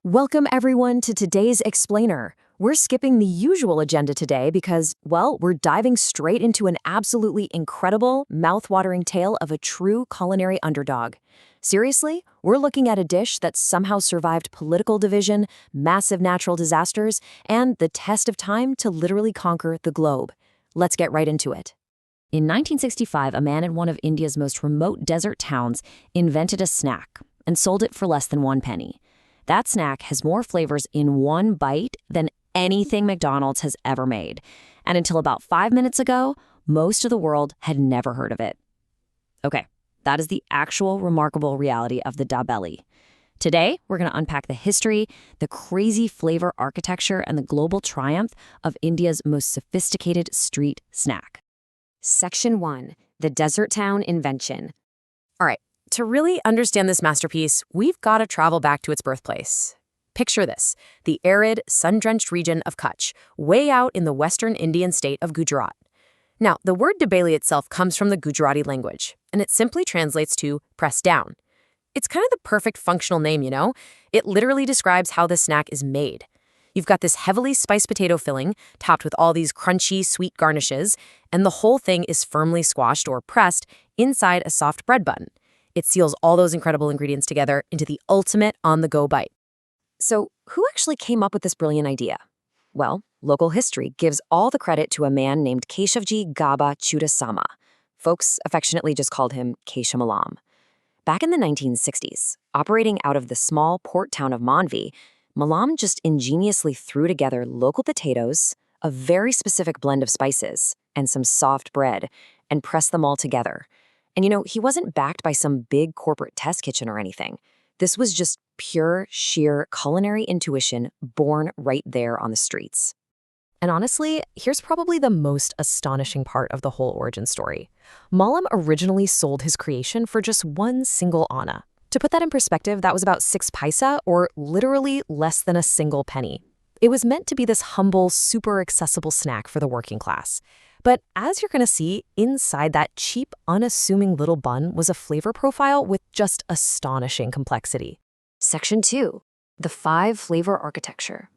Welcome everyone to today's Explainer. We're skipping the usual agenda today because, well, we're diving straight into an absolutely incredible, mouth-watering tale of a true culinary underdog. Seriously, we're looking at a dish that somehow survived political division, massive natural disasters, and the test of time to literally conquer the globe. Let's get right into it. In 1965, a man in one of India's most remote desert towns invented a snack and sold it for less than 1 penny. That snack has more flavors in one bite than anything McDonald's has ever made. And until about 5 minutes ago, most of the world had never heard of it. Okay, that is the actual remarkable reality of the Dabeli. Today, we're going to unpack the history, the crazy flavor architecture, and the global triumph of India's most sophisticated street snack. Section 1. The Desert Town Invention. All right, to really understand this masterpiece, we've got to travel back to its birthplace. Picture this, the arid, sun-drenched region of Kutch, way out in the western Indian state of Gujarat. Now, the word Dabeli itself comes from the Gujarati language, and it simply translates to press down. It's kind of the perfect functional name, you know? It literally describes how the snack is made. You've got this heavily spiced potato filling, topped with all these crunchy, sweet garnishes, and the whole thing is firmly squashed or pressed inside a soft bread bun. It seals all those incredible ingredients together into the ultimate on-the-go bite. So, who actually came up with this brilliant idea? Well, local history gives all the credit to a man named Kesha Malam. Folks affectionately just called him Kesha Malam. Back in the 1960s, operating out of the small port town of Mandvi, Malam just ingeniously threw together local potatoes, a very specific blend of spices, and some soft bread, and pressed them all together. And you know, he wasn't backed by some big corporate test kitchen or anything. This was just pure, sheer culinary intuition born right there on the streets. And honestly, here's probably the most astonishing part of the whole origin story. Malam originally sold his creation for just 1 single anna. To put that in perspective, that was about 6 paisa, or literally less than a single penny. It was meant to be this humble, super accessible snack for the working class. But as you're going to see, inside that cheap, unassuming little bun was a flavor profile with just astonishing complexity. Section 2. The 5-Flavor Architecture.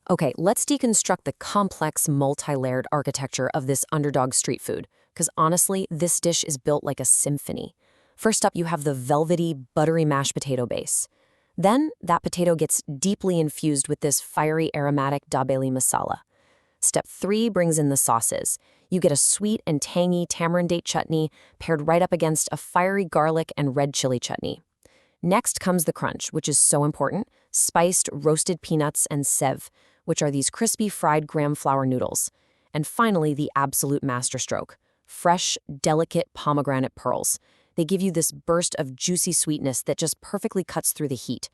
Okay, let's deconstruct the complex, multi-layered architecture of this underdog street food, because honestly, this dish is built like a symphony. First up, you have the velvety, buttery mashed potato base. Then, that potato gets deeply infused with this fiery, aromatic Dabeli masala. Step 3 brings in the sauces. You get a sweet and tangy tamarind date chutney paired right up against a fiery garlic and red chili chutney. Next comes the crunch, which is so important, spiced roasted peanuts and sev, which are these crispy fried graham flour noodles. And finally, the absolute masterstroke, fresh, delicate pomegranate pearls. They give you this burst of juicy sweetness that just perfectly cuts through the heat.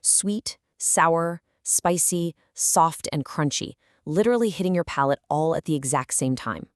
Sweet, sour, spicy, soft, and crunchy, literally hitting your palate all at the exact same time.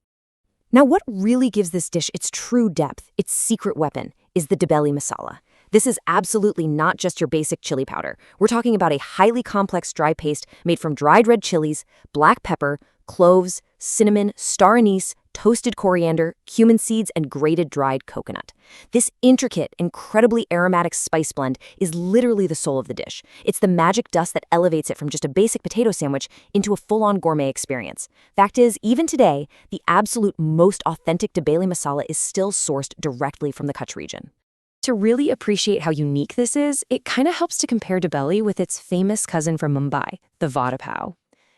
Now, what really gives this dish its true depth, its secret weapon, is the Dabeli masala. This is absolutely not just your basic chili powder. We're talking about a highly complex dry paste made from dried red chilies, black pepper, cloves, cinnamon, star anise, toasted coriander, cumin seeds, and grated dried coconut. This intricate, incredibly aromatic spice blend is literally the soul of the dish. It's the magic dust that elevates it from just a basic potato sandwich into a full-on gourmet experience. Fact is, even today, the absolute most authentic Dabeli masala is still sourced directly from the Kutch region. To really appreciate how unique this is, it kind of helps to compare Dabeli with its famous cousin from Mumbai, the vada pav.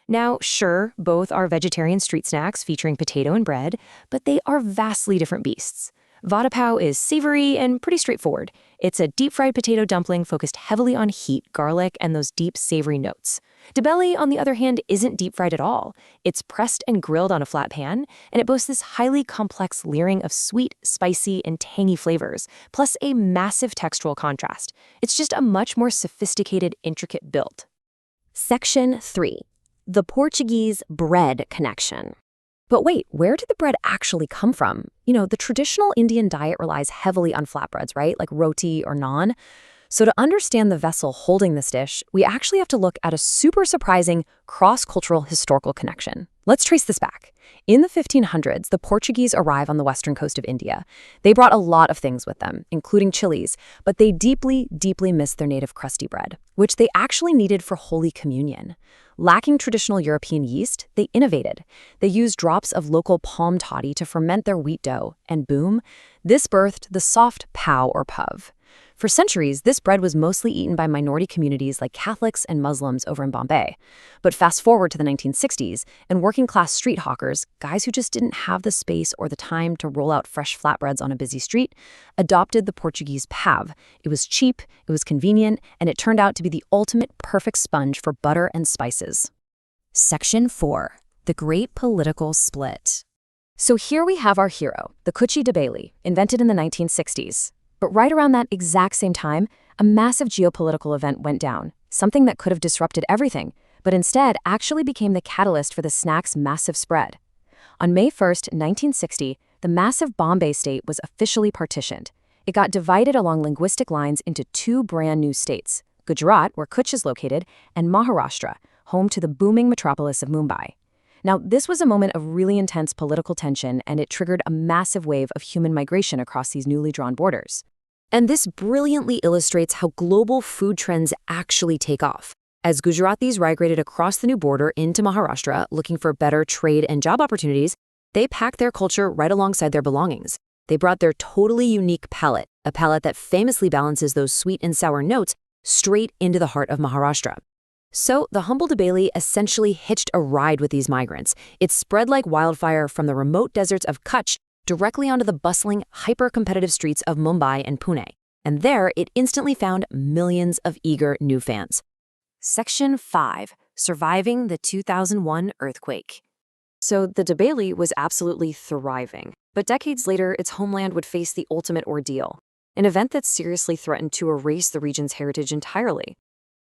Now, sure, both are vegetarian street snacks featuring potato and bread, but they are vastly different beasts. Vada pav is savory and pretty straightforward. It's a deep-fried potato dumpling focused heavily on heat, garlic, and those deep savory notes. Dabeli, on the other hand, isn't deep-fried at all. It's pressed and grilled on a flat pan, and it boasts this highly complex layering of sweet, spicy, and tangy flavors, plus a massive textural contrast. It's just a much more sophisticated, intricate build. Section 3. The Portuguese bread connection. But wait, where did the bread actually come from? You know, the traditional Indian diet relies heavily on flatbreads, right? Like roti or naan. So to understand the vessel holding this dish, we actually have to look at a super surprising cross-cultural historical connection. Let's trace this back. In the 1500s, the Portuguese arrive on the western coast of India. They brought a lot of things with them, including chilies, but they deeply, deeply missed their native crusty bread, which they actually needed for Holy Communion. Lacking traditional European yeast, they innovated. They used drops of local palm toddy to ferment their wheat dough, and boom, this birthed the soft pau or puv. For centuries, this bread was mostly eaten by minority communities like Catholics and Muslims over in Bombay. But fast forward to the 1960s, and working-class street hawkers, guys who just didn't have the space or the time to roll out fresh flatbreads on a busy street, adopted the Portuguese pav. It was cheap, it was convenient, and it turned out to be the ultimate perfect sponge for butter and spices. Section 4. The Great Political Split. So here we have our hero, the Kutchi Dabeli, invented in the 1960s. But right around that exact same time, a massive geopolitical event went down, something that could have disrupted everything, but instead actually became the catalyst for the snack's massive spread. On May 1st, 1960, the massive Bombay state was officially partitioned. It got divided along linguistic lines into two brand new states, Gujarat, where Kutch is located, and Maharashtra, home to the booming metropolis of Mumbai. Now, this was a moment of really intense political tension, and it triggered a massive wave of human migration across these newly drawn borders. And this brilliantly illustrates how global food trends actually take off. As Gujaratis migrated across the new border into Maharashtra looking for better trade and job opportunities, they packed their culture right alongside their belongings. They brought their totally unique palate, a palate that famously balances those sweet and sour notes, straight into the heart of Maharashtra. So the humble Dabeli essentially hitched a ride with these migrants. It spread like wildfire from the remote deserts of Kutch directly onto the bustling, hyper-competitive streets of Mumbai and Pune. And there, it instantly found millions of eager new fans. Section 5. Surviving the 2001 earthquake. So the Dabeli was absolutely thriving. But decades later, its homeland would face the ultimate ordeal, an event that seriously threatened to erase the region's heritage entirely.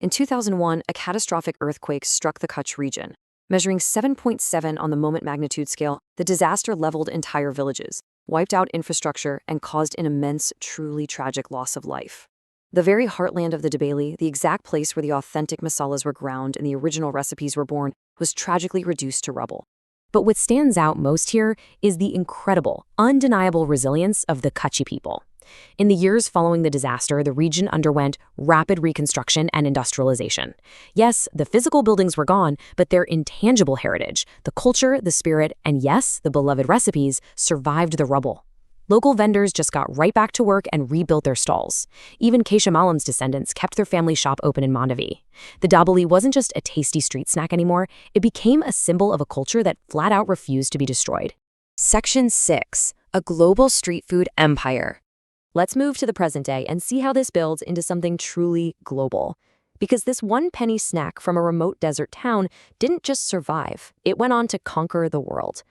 In 2001, a catastrophic earthquake struck the Kutch region. Measuring 7.7 on the moment magnitude scale, the disaster leveled entire villages, wiped out infrastructure, and caused an immense, truly tragic loss of life. The very heartland of the Dabeli, the exact place where the authentic masalas were ground and the original recipes were born, was tragically reduced to rubble. But what stands out most here is the incredible, undeniable resilience of the Kutchi people. In the years following the disaster, the region underwent rapid reconstruction and industrialization. Yes, the physical buildings were gone, but their intangible heritage, the culture, the spirit, and yes, the beloved recipes, survived the rubble. Local vendors just got right back to work and rebuilt their stalls. Even Kesha Malam's descendants kept their family shop open in Mandvi. The Dabeli wasn't just a tasty street snack anymore, it became a symbol of a culture that flat out refused to be destroyed. Section 6. A global street food empire. Let's move to the present day and see how this builds into something truly global. Because this one-penny snack from a remote desert town didn't just survive, it went on to conquer the world.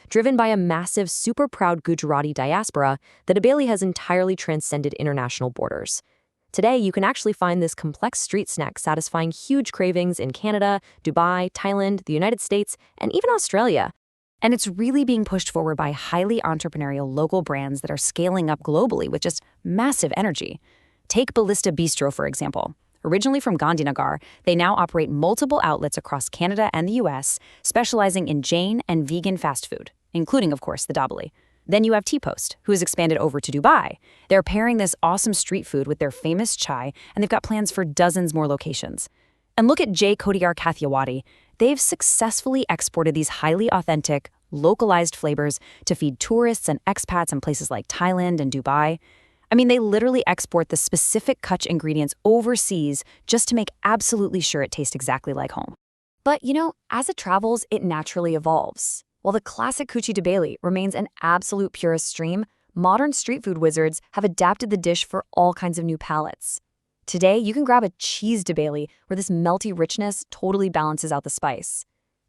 Driven by a massive, super proud Gujarati diaspora, the Dabeli has entirely transcended international borders. Today, you can actually find this complex street snack satisfying huge cravings in Canada, Dubai, Thailand, the United States, and even Australia. And it's really being pushed forward by highly entrepreneurial local brands that are scaling up globally with just massive energy. Take Ballista Bistro, for example. Originally from Gandhinagar, they now operate multiple outlets across Canada and the US, specializing in Jain and vegan fast food, including, of course, the Dabeli. Then you have T-Post, who has expanded over to Dubai. They're pairing this awesome street food with their famous chai, and they've got plans for dozens more locations. And look at J. Kodiyar Kathiawadi. They've successfully exported these highly authentic, localized flavors to feed tourists and expats in places like Thailand and Dubai. I mean, they literally export the specific Kutch ingredients overseas just to make absolutely sure it tastes exactly like home. But, as it travels, it naturally evolves. While the classic Kutchi Dabeli remains an absolute purist stream, modern street food wizards have adapted the dish for all kinds of new palates. Today, you can grab a cheese Dabeli where this melty richness totally balances out the spice.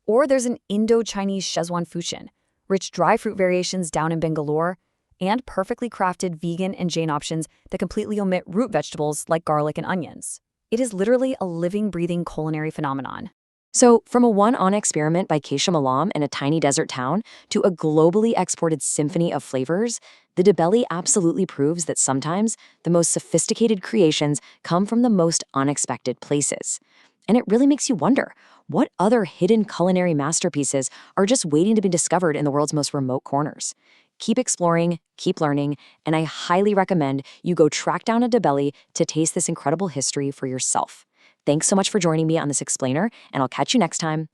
Or there's an Indo-Chinese Szechuan fusion, rich dry fruit variations down in Bangalore, and perfectly crafted vegan and Jain options that completely omit root vegetables like garlic and onions. It is literally a living, breathing culinary phenomenon. So, from a one-on experiment by Kesha Malam in a tiny desert town to a globally exported symphony of flavors, the Dabeli absolutely proves that sometimes the most sophisticated creations come from the most unexpected places. And it really makes you wonder, what other hidden culinary masterpieces are just waiting to be discovered in the world's most remote corners? Keep exploring, keep learning, and I highly recommend you go track down a Dabeli to taste this incredible history for yourself. Thanks so much for joining me on this explainer, and I'll catch you next time.